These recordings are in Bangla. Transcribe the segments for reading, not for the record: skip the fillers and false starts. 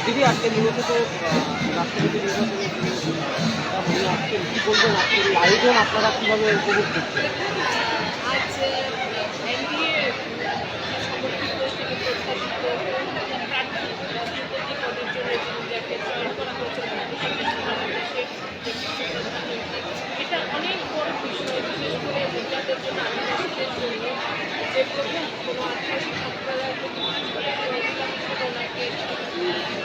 দিদি আজকে মূলত তো রাষ্ট্রপতি নির্বাচনের আজকে কি বলবেন, আজকের এই আয়োজন আপনারা কীভাবে উপভোগ করছেন? আজ এনডিএ সমর্থিত থেকে এটা অনেক বড় বিষয়, বিশেষ করে ভোটারদের জন্য, আমাদের জন্য, যে প্রথম কোনো আদিবাসী সম্প্রদায়ের প্রতি অধিকাংশ ওনাকে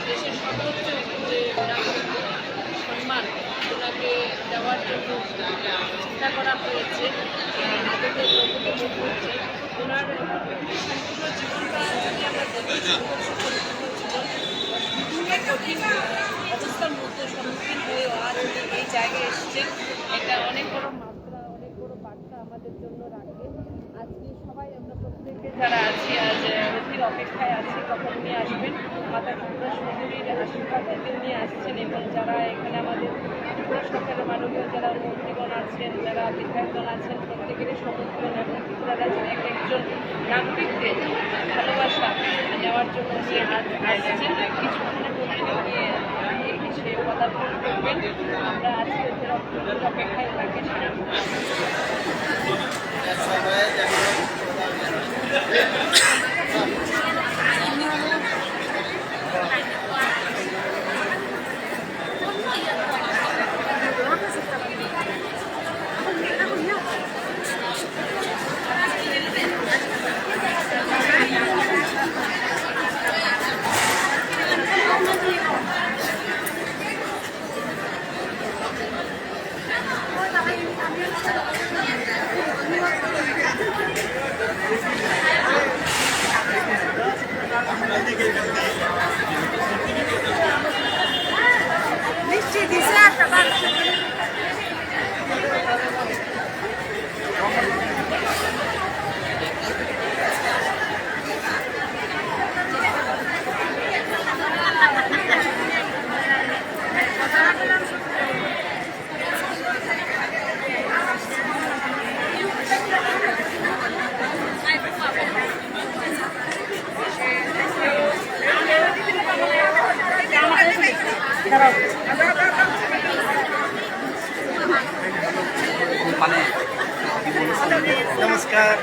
দেশের সর্বোচ্চ যে নাগরিক সম্মান ওনাকে দেওয়ার জন্য চিন্তা করা হয়েছে। আমাদের দ্রৌপদী মুর্মুজি ওনার সম্পূর্ণ জীবনটা যদি আমরা দেখি বিভিন্ন কঠিন অবস্থার মধ্যে সম্মুখীন হয়েও আজ উনি এই জায়গায় এসেছেন। এটা অনেক বড় মাত্রা, অনেক বড় বার্তা আমাদের জন্য রাখে। আজকে সবাই আমরা প্রত্যেকে যারা আছি আজ অধীর অপেক্ষায় আছি কখন উনি আসবেন। মাতা ত্রিপুরা সুন্দরীর আশীর্বাদ পেতে উনি আসছেন এবং যারা এখানে আমাদের ত্রিপুরা সরকারের মাননীয় যারা মন্ত্রীগণ আছেন, যারা বিধায়কগণ আছেন, প্রত্যেকেরই সমর্থন এবং ত্রিপুরা রাজ্যের একজন নাগরিকদের ভালোবাসা নেওয়ার জন্য উনি আজ আসছেন। কিছুক্ষণের মধ্যে উনি এসে পদার্পণ করবেন। আমরা আজকে অধীর অপেক্ষায় ওনাকে নিশ্চয়ই দিছে একটা नमस्कार